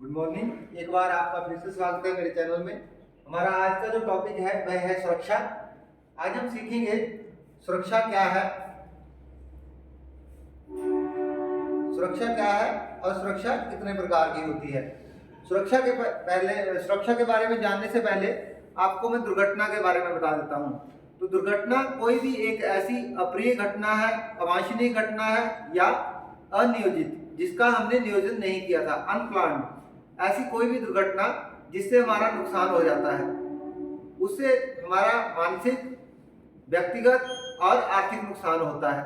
Good morning. एक बार आपका फिर से स्वागत है मेरे चैनल में। हमारा आज का जो टॉपिक है वह है सुरक्षा। आज हम सीखेंगे सुरक्षा क्या है, सुरक्षा क्या है और सुरक्षा कितने प्रकार की होती है। सुरक्षा के बारे में जानने से पहले आपको मैं दुर्घटना के बारे में बता देता हूँ। तो दुर्घटना कोई भी एक ऐसी अप्रिय घटना है, अवांछनीय घटना है या अनियोजित, जिसका हमने नियोजन नहीं किया था, अनप्लान्ड, ऐसी कोई भी दुर्घटना जिससे हमारा नुकसान हो जाता है, उससे हमारा मानसिक, व्यक्तिगत और आर्थिक नुकसान होता है।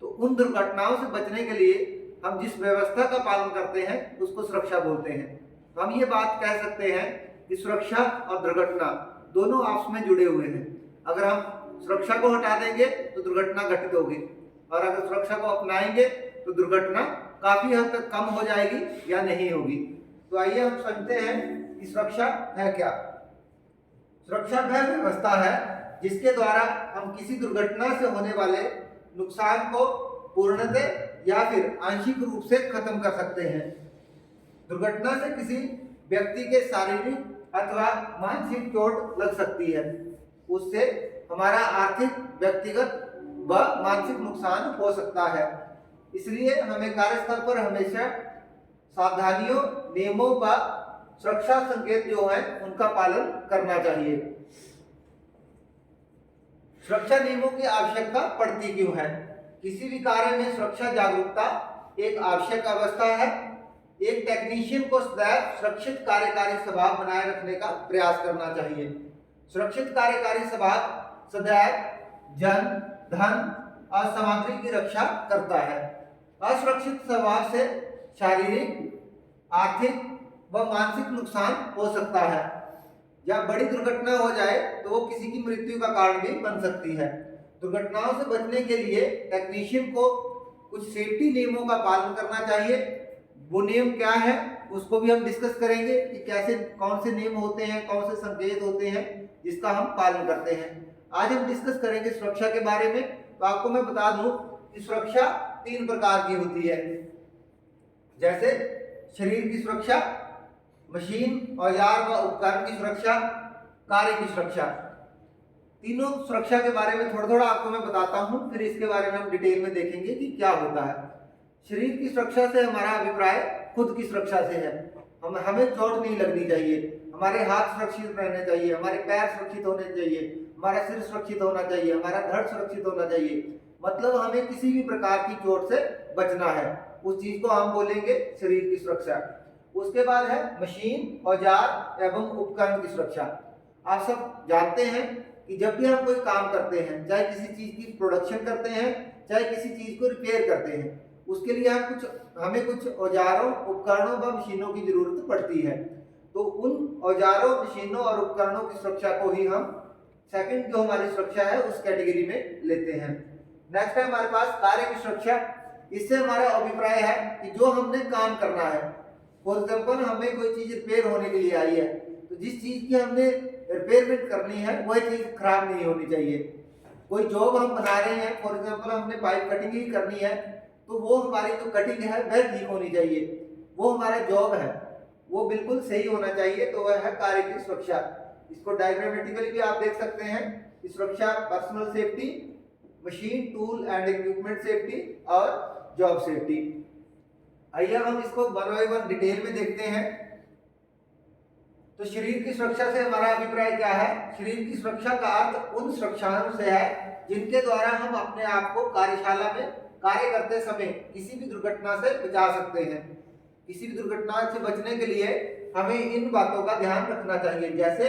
तो उन दुर्घटनाओं से बचने के लिए हम जिस व्यवस्था का पालन करते हैं उसको सुरक्षा बोलते हैं। तो हम ये बात कह सकते हैं कि सुरक्षा और दुर्घटना दोनों आपस में जुड़े हुए हैं। अगर हम सुरक्षा को हटा देंगे तो दुर्घटना घटित होगी, और अगर सुरक्षा को अपनाएंगे तो दुर्घटना काफी हद तक कम हो जाएगी या नहीं होगी। तो आइए हम समझते हैं कि सुरक्षा है क्या। सुरक्षा वह व्यवस्था है जिसके द्वारा हम किसी दुर्घटना से होने वाले नुकसान को पूर्णतः या फिर आंशिक रूप से खत्म कर सकते हैं। दुर्घटना से किसी व्यक्ति के शारीरिक अथवा मानसिक चोट लग सकती है, उससे हमारा आर्थिक, व्यक्तिगत व मानसिक नुकसान हो सकता है। इसलिए हमें कार्यस्थल पर हमेशा सावधानियों, नियमों व सुरक्षा संकेत जो है उनका पालन करना चाहिए। सुरक्षा नियमों की आवश्यकता पड़ती क्यों है? किसी भी कार्य में सुरक्षा जागरूकता एक आवश्यक अवस्था है। एक टेक्नीशियन को सदैव सुरक्षित कार्यकारी स्वभाव बनाए रखने का प्रयास करना चाहिए। सुरक्षित कार्यकारी स्वभाव सदैव जन, धन और सामग्री की रक्षा करता है। असुरक्षित स्वभाव से शारीरिक, आर्थिक व मानसिक नुकसान हो सकता है। जब बड़ी दुर्घटना हो जाए तो वो किसी की मृत्यु का कारण भी बन सकती है। दुर्घटनाओं से बचने के लिए टेक्नीशियन को कुछ सेफ्टी नियमों का पालन करना चाहिए। वो नियम क्या है उसको भी हम डिस्कस करेंगे कि कैसे, कौन से नियम होते हैं, कौन से संकेत होते हैं जिसका हम पालन करते हैं। आज हम डिस्कस करेंगे सुरक्षा के बारे में। तो आपको मैं बता दूं कि सुरक्षा 3 प्रकार की होती है, जैसे शरीर की सुरक्षा, मशीन, औजार व उपकरण की सुरक्षा, कार्य की सुरक्षा। तीनों सुरक्षा के बारे में थोड़ा थोड़ा आपको मैं बताता हूं, फिर इसके बारे में हम डिटेल में देखेंगे कि क्या होता है। शरीर की सुरक्षा से हमारा अभिप्राय खुद की सुरक्षा से है। हमें चोट नहीं लगनी चाहिए, हमारे हाथ सुरक्षित रहने चाहिए, हमारे पैर सुरक्षित होने चाहिए, हमारा सिर सुरक्षित होना चाहिए, हमारा धड़ सुरक्षित होना चाहिए। मतलब हमें किसी भी प्रकार की चोट से बचना है, उस चीज को हम बोलेंगे शरीर की सुरक्षा। उसके बाद है मशीन, औजार एवं उपकरण की सुरक्षा। आप सब जानते हैं कि जब भी हम कोई काम करते हैं, चाहे किसी चीज की प्रोडक्शन करते हैं, चाहे किसी चीज को रिपेयर करते हैं, उसके लिए हमें कुछ औजारों, उपकरणों व मशीनों की जरूरत पड़ती है। तो उन औजारों, मशीनों और उपकरणों की सुरक्षा को ही हम सेकंड जो हमारी सुरक्षा है उस कैटेगरी में लेते हैं। नेक्स्ट है हमारे पास कार्य की सुरक्षा। इससे हमारा अभिप्राय है कि जो हमने काम करना है, फॉर एग्जाम्पल हमें कोई चीज रिपेयर होने के लिए आई है, तो जिस चीज की हमने रिपेयरमेंट करनी है वह चीज खराब नहीं होनी चाहिए। कोई जॉब हम बना रहे हैं, फॉर एग्जाम्पल हमने पाइप कटिंग ही करनी है, तो वो हमारी जो कटिंग है वह ठीक होनी चाहिए, वो हमारा जॉब है, वो बिल्कुल सही होना चाहिए। तो वह है कार्य की सुरक्षा। इसको डायग्रामेटिकली भी आप देख सकते हैं कि सुरक्षा personal safety, machine, tool and equipment safety और जॉब सेफ्टी। आइए हम इसको वन बाय वन डिटेल में देखते हैं। तो शरीर की सुरक्षा से हमारा अभिप्राय क्या है? शरीर की सुरक्षा का अर्थ उन सुरक्षाओं से है जिनके द्वारा हम अपने आप को कार्यशाला में कार्य करते समय किसी भी दुर्घटना से बचा सकते हैं। किसी भी दुर्घटना से बचने के लिए हमें इन बातों का ध्यान रखना चाहिए, जैसे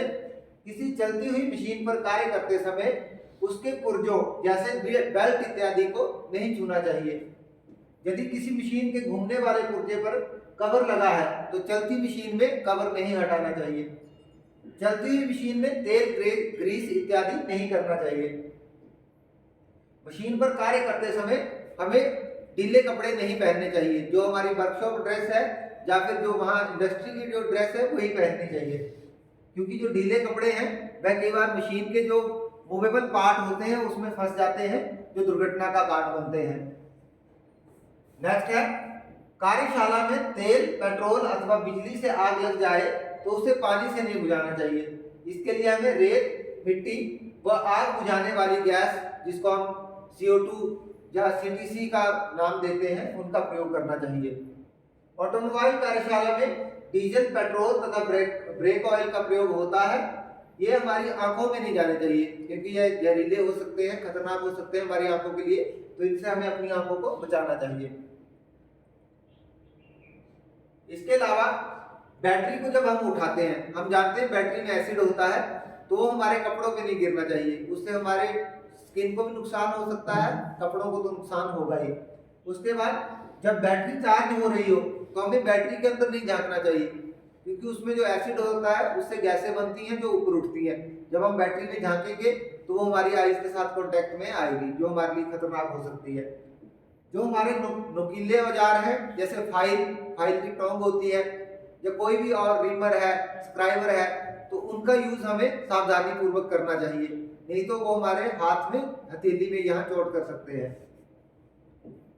किसी चलती हुई मशीन पर कार्य करते समय उसके पुर्जों जैसे बेल्ट इत्यादि को नहीं छूना चाहिए। यदि किसी मशीन के घूमने वाले पुर्जे पर कवर लगा है तो चलती मशीन में कवर नहीं हटाना चाहिए। चलती हुई मशीन में तेल, ग्रीस इत्यादि नहीं करना चाहिए। मशीन पर कार्य करते समय हमें ढीले कपड़े नहीं पहनने चाहिए। जो हमारी वर्कशॉप ड्रेस है या फिर जो वहाँ इंडस्ट्री की जो ड्रेस है वही पहननी चाहिए, क्योंकि जो ढीले कपड़े हैं वह कई बार मशीन के जो मूवेबल पार्ट होते हैं उसमें फंस जाते हैं, जो दुर्घटना का कारण बनते हैं। नेक्स्ट है कार्यशाला में तेल, पेट्रोल अथवा बिजली से आग लग जाए तो उसे पानी से नहीं बुझाना चाहिए। इसके लिए हमें रेत, मिट्टी व आग बुझाने वाली गैस, जिसको हम CO2 या CTC का नाम देते हैं, उनका प्रयोग करना चाहिए। ऑटोमोबाइल कार्यशाला में डीजल, पेट्रोल तथा ब्रेक ऑयल का प्रयोग होता है। ये हमारी आंखों में नहीं जाने चाहिए, क्योंकि ये जहरीले हो सकते हैं, खतरनाक हो सकते हैं हमारी आंखों के लिए, तो इनसे हमें अपनी आंखों को बचाना चाहिए। इसके अलावा बैटरी को जब हम उठाते हैं, हम जानते हैं बैटरी में एसिड होता है, तो वो हमारे कपड़ों पे नहीं गिरना चाहिए, उससे हमारे स्किन को भी नुकसान हो सकता है, कपड़ों को तो नुकसान होगा ही। उसके बाद जब बैटरी चार्ज हो रही हो तो हमें बैटरी के अंदर नहीं झांकना चाहिए, क्योंकि उसमें जो एसिड होता है उससे गैसें बनती हैं जो ऊपर उठती हैं। जब हम बैटरी में झांकेंगे तो वो हमारी आईज के साथ कांटेक्ट में आएगी, जो हमारे लिए खतरनाक हो सकती है। जो हमारे नुकीले औजार हैं, जैसे फाइल की टोंग होती है, या कोई भी और रीमर है, स्क्राइबर है, तो उनका यूज हमें सावधानी पूर्वक करना चाहिए, नहीं तो वो हमारे हाथ में, हथेली में यहाँ चोट कर सकते हैं।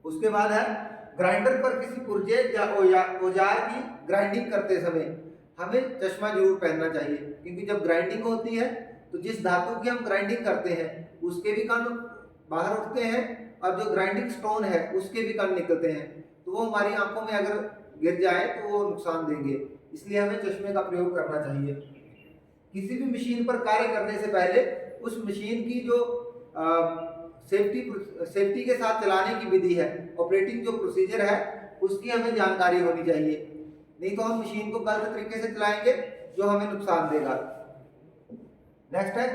उसके बाद है ग्राइंडर पर किसी पुर्जे या औजार की ग्राइंडिंग करते समय हमें चश्मा जरूर पहनना चाहिए, क्योंकि जब ग्राइंडिंग होती है तो जिस धातु की हम ग्राइंडिंग करते हैं उसके भी कण बाहर उठते हैं, और जो ग्राइंडिंग स्टोन है उसके भी कण निकलते हैं, तो वो हमारी आंखों में अगर गिर जाए तो वो नुकसान देंगे, इसलिए हमें चश्मे का प्रयोग करना चाहिए। किसी भी मशीन पर कार्य करने से पहले उस मशीन की जो सेफ्टी के साथ चलाने की विधि है, ऑपरेटिंग जो प्रोसीजर है, उसकी हमें जानकारी होनी चाहिए, नहीं तो हम मशीन को गलत तरीके से चलाएंगे जो हमें नुकसान देगा। नेक्स्ट है,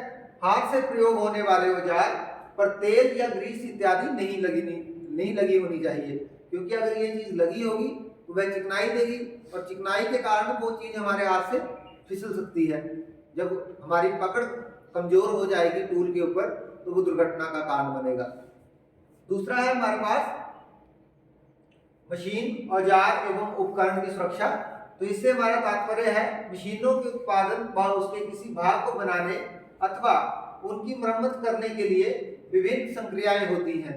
हाथ से प्रयोग होने वाले औजार पर तेल या ग्रीस इत्यादि नहीं लगी होनी चाहिए, क्योंकि अगर ये चीज लगी होगी तो वह चिकनाई देगी, और चिकनाई के कारण वो चीज हमारे हाथ से फिसल सकती है। जब हमारी पकड़ कमजोर हो जाएगी टूल के ऊपर तो वो दुर्घटना का कारण बनेगा। दूसरा है हमारे पास मशीन, औजार एवं उपकरण की सुरक्षा। तो इससे हमारा तात्पर्य है मशीनों के उत्पादन व उसके किसी भाग को बनाने अथवा उनकी मरम्मत करने के लिए विभिन्न संक्रियाएं होती हैं।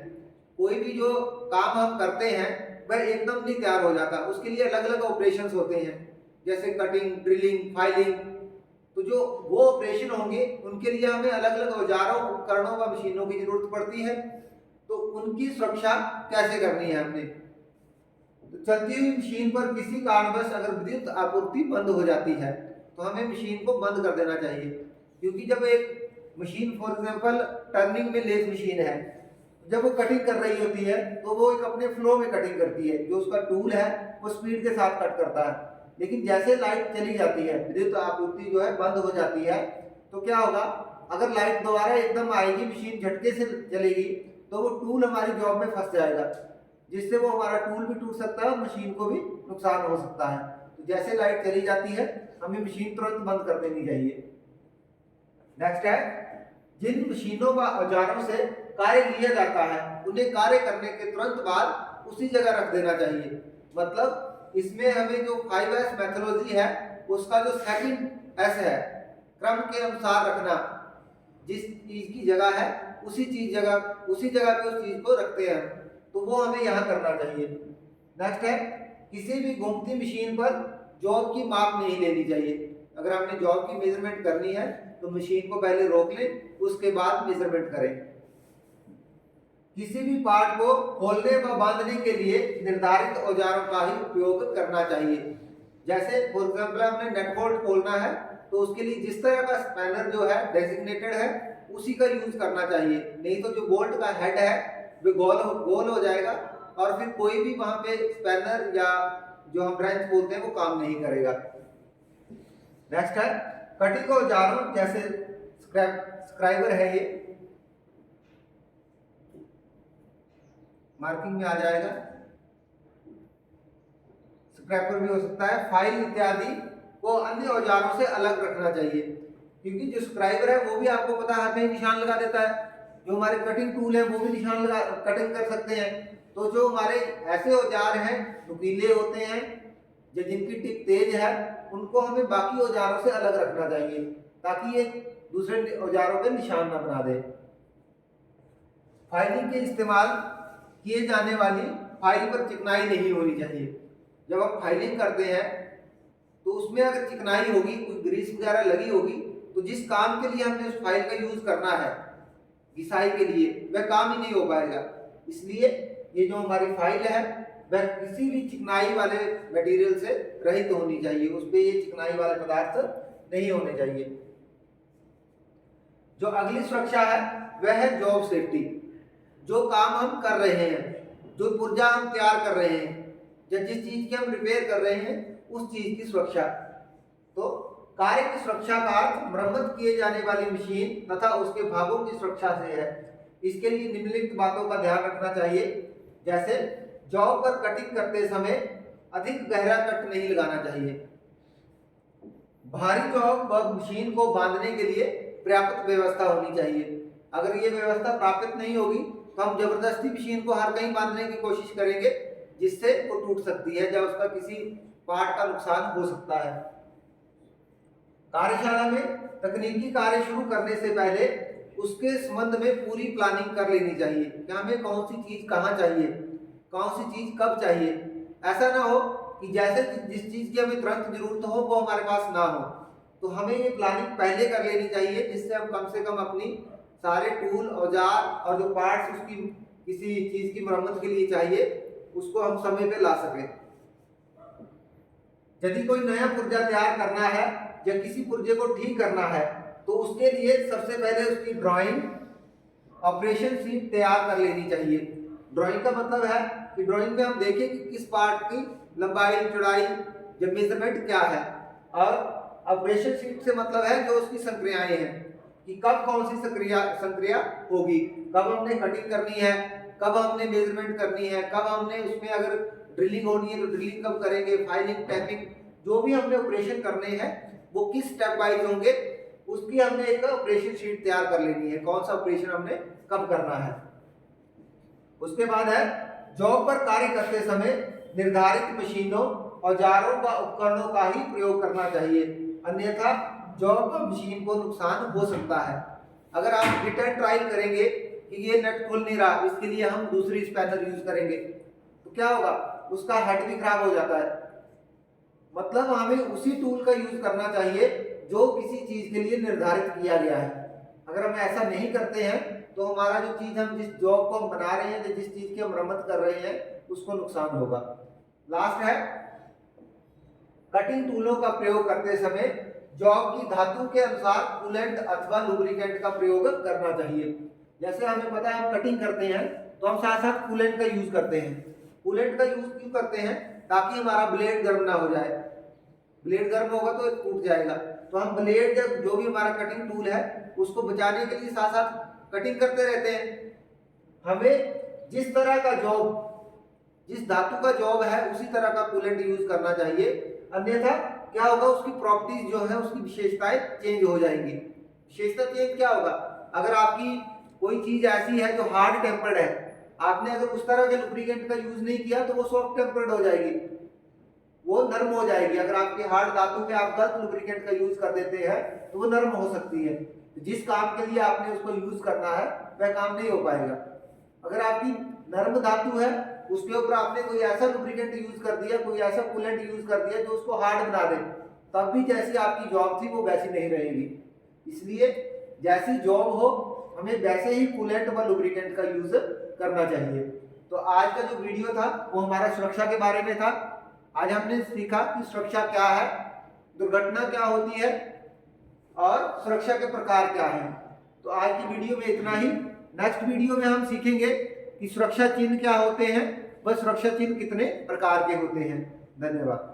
कोई भी जो काम हम करते हैं वह एकदम नहीं तैयार हो जाता, उसके लिए अलग अलग ऑपरेशंस होते हैं, जैसे कटिंग, ड्रिलिंग, फाइलिंग। तो जो वो ऑपरेशन होंगे उनके लिए हमें अलग अलग औजारों, उपकरणों व मशीनों की जरूरत पड़ती है। तो उनकी सुरक्षा कैसे करनी है हमने? तो चलती हुई मशीन पर किसी कारणवश अगर विद्युत आपूर्ति बंद हो जाती है तो हमें मशीन को बंद कर देना चाहिए, क्योंकि जब एक मशीन, फॉर एग्जांपल टर्निंग में लेथ मशीन है, जब वो कटिंग कर रही होती है तो वो एक अपने फ्लो में कटिंग करती है, जो उसका टूल है वो स्पीड के साथ कट करता है। लेकिन जैसे लाइट चली जाती है, विद्युत आपूर्ति जो है बंद हो जाती है, तो क्या होगा, अगर लाइट दोबारा एकदम आएगी, मशीन झटके से चलेगी, तो वो टूल हमारी जॉब में फंस जाएगा, जिससे वो हमारा टूल भी टूट सकता है, मशीन को भी नुकसान हो सकता है। तो जैसे लाइट चली जाती है हमें मशीन तुरंत बंद कर देनी चाहिए। नेक्स्ट है, जिन मशीनों व औजारों से कार्य लिया जाता है उन्हें कार्य करने के तुरंत बाद उसी जगह रख देना चाहिए। मतलब इसमें हमें जो 5S मेथोडोलॉजी है उसका जो सेकंड S है, क्रम के अनुसार रखना, जिस चीज की जगह है उसी जगह पे उस चीज को रखते हैं, तो वो हमें यहाँ करना चाहिए। नेक्स्ट है, किसी भी घूमती मशीन पर जॉब की माप नहीं लेनी चाहिए। अगर हमने जॉब की मेजरमेंट करनी है तो मशीन को पहले रोक लें, उसके बाद मेजरमेंट करें। किसी भी पार्ट को खोलने व बांधने के लिए निर्धारित औजारों का ही उपयोग करना चाहिए। जैसे फॉर एग्जांपल हमने नट बोल्ट खोलना है तो उसके लिए जिस तरह का स्पैनर जो है डेजिग्नेटेड है उसी का यूज करना चाहिए, नहीं तो जो बोल्ट का हेड है वो गोल हो जाएगा और फिर कोई भी वहां पे स्पैनर या जो हम ब्रेंच बोलते हैं वो काम नहीं करेगा। नेक्स्ट है, कटिंग औजारों जैसे स्क्राइबर है, ये मार्किंग में आ जाएगा, स्क्रैपर भी हो सकता है, फाइल इत्यादि को अन्य औजारों से अलग रखना चाहिए, क्योंकि जो स्क्राइबर है वो भी आपको पता है में निशान लगा देता है, जो हमारे कटिंग टूल है वो भी निशान लगा कटिंग कर सकते हैं। तो जो हमारे ऐसे औजार हैं नुकीले होते हैं जो जिनकी टिप तेज है, उनको हमें बाकी औजारों से अलग रखना चाहिए ताकि ये दूसरे औजारों पे निशान ना बना दे। फाइलिंग के इस्तेमाल किए जाने वाली फाइल पर चिकनाई नहीं होनी चाहिए। जब हम फाइलिंग करते हैं तो उसमें अगर चिकनाई होगी, कोई ग्रीस वगैरह लगी होगी, तो जिस काम के लिए हमने उस फाइल का यूज करना है घिसाई के लिए, वह काम ही नहीं हो पाएगा। इसलिए ये जो हमारी फाइल है वह किसी भी चिकनाई वाले मटेरियल से रहित होनी चाहिए, उस पर ये चिकनाई वाले पदार्थ नहीं होने चाहिए। जो अगली सुरक्षा है वह है जॉब सेफ्टी। जो काम हम कर रहे हैं, जो पुर्जा हम तैयार कर रहे हैं, या जिस चीज की हम रिपेयर कर रहे हैं, उस चीज की सुरक्षा। तो कार्य की सुरक्षा का अर्थ मरम्मत किए जाने वाली मशीन तथा उसके भागों की सुरक्षा से है। इसके लिए निम्नलिखित बातों का ध्यान रखना चाहिए, जैसे जॉब पर कटिंग करते समय अधिक गहरा कट नहीं लगाना चाहिए। भारी जॉब व मशीन को बांधने के लिए पर्याप्त व्यवस्था होनी चाहिए। अगर ये व्यवस्था प्राप्त नहीं होगी तो हम जबरदस्ती मशीन को हर कहीं बांधने की कोशिश करेंगे, जिससे वो टूट सकती है या उसका किसी पार्ट का नुकसान हो सकता है। कार्यशाला में तकनीकी कार्य शुरू करने से पहले उसके संबंध में पूरी प्लानिंग कर लेनी चाहिए कि हमें कौन सी चीज कहाँ चाहिए, कौन सी चीज कब चाहिए। ऐसा ना हो कि जैसे जिस चीज की हमें तुरंत जरूरत हो वो हमारे पास ना हो। तो हमें ये प्लानिंग पहले कर लेनी चाहिए, जिससे हम कम से कम अपनी सारे टूल, औजार और जो पार्ट्स उसकी किसी चीज की मरम्मत के लिए चाहिए उसको हम समय पे ला सकें। यदि कोई नया पुर्जा तैयार करना है या किसी पुर्जे को ठीक करना है तो उसके लिए सबसे पहले उसकी ड्राइंग, ऑपरेशन शीट तैयार कर लेनी चाहिए। ड्राइंग का मतलब है कि ड्राइंग में हम देखें कि किस पार्ट की लंबाई, चौड़ाई या मेजरमेंट क्या है, और ऑपरेशन शीट से मतलब है जो उसकी संक्रियाएं हैं कि कब कौन सी संक्रिया होगी, कब हमने कटिंग करनी है, कब हमने मेजरमेंट करनी है, कब हमने उसमें अगर ड्रिलिंग होनी है तो ड्रिलिंग कब करेंगे, फाइलिंग, टैपिंग, जो भी हमने ऑपरेशन करने हैं वो किस स्टेप वाइज होंगे, उसकी हमने एक ऑपरेशन शीट तैयार कर लेनी है, कौन सा ऑपरेशन हमने कब करना है। उसके बाद है जॉब पर कार्य करते समय निर्धारित मशीनों, औजारों व उपकरणों का ही प्रयोग करना चाहिए, अन्यथा जॉब पर मशीन को नुकसान हो सकता है। अगर आप हिट एंड ट्रायल करेंगे कि ये नट खुल नहीं रहा, इसके लिए हम दूसरी स्पैनर यूज करेंगे, तो क्या होगा, उसका हेड भी खराब हो जाता है। मतलब हमें उसी टूल का यूज करना चाहिए जो किसी चीज के लिए निर्धारित किया गया है। अगर हम ऐसा नहीं करते हैं तो हमारा जो चीज, हम जिस जॉब को हम बना रहे हैं, जिस चीज की हम मरम्मत कर रहे हैं, उसको नुकसान होगा। लास्ट है कटिंग टूलों का प्रयोग करते समय जॉब की धातु के अनुसार कूलेंट अथवा लुब्रिकेंट का प्रयोग करना चाहिए। जैसे हमें पता है हम कटिंग करते हैं तो हम साथ साथ कूलेंट का यूज करते हैं। कूलेंट का यूज क्यों करते हैं, ताकि हमारा ब्लेड गर्म ना हो जाए। ब्लेड गर्म होगा तो टूट जाएगा, तो हम ब्लेड जो भी हमारा कटिंग टूल है उसको बचाने के लिए साथ साथ कटिंग करते रहते हैं। हमें जिस तरह का जॉब, जिस धातु का जॉब है उसी तरह का कूलेंट यूज करना चाहिए, अन्यथा क्या होगा, उसकी प्रॉपर्टीज जो है, उसकी विशेषताएं चेंज हो जाएंगी। विशेषता चेंज क्या होगा, अगर आपकी कोई चीज ऐसी है जो हार्ड टेम्पर्ड है, आपने अगर उस तरह के लुब्रिकेंट का यूज नहीं किया तो वो सॉफ्ट टेम्पर्ड हो जाएगी, वो नर्म हो जाएगी। अगर आपके हार्ड धातु पे आप गलत लुब्रिकेंट का यूज कर देते हैं तो वो नर्म हो सकती है। जिस काम के लिए आपने उसको यूज करना है वह काम नहीं हो पाएगा। अगर आपकी नर्म धातु है उसके ऊपर आपने कोई ऐसा लुब्रिकेंट यूज कर दिया, कोई ऐसा कूलेंट यूज कर दिया जो उसको हार्ड बना दे, तब भी जैसी आपकी जॉब थी वो वैसी नहीं रहेगी। इसलिए जैसी जॉब हो हमें वैसे ही कूलेंट व लुब्रिकेंट का यूज करना चाहिए। तो आज का जो वीडियो था वो हमारा सुरक्षा के बारे में था। आज हमने सीखा कि सुरक्षा क्या है, दुर्घटना क्या होती है और सुरक्षा के प्रकार क्या हैं। तो आज की वीडियो में इतना ही। नेक्स्ट वीडियो में हम सीखेंगे कि सुरक्षा चिन्ह क्या होते हैं व सुरक्षा चिन्ह कितने प्रकार के होते हैं। धन्यवाद।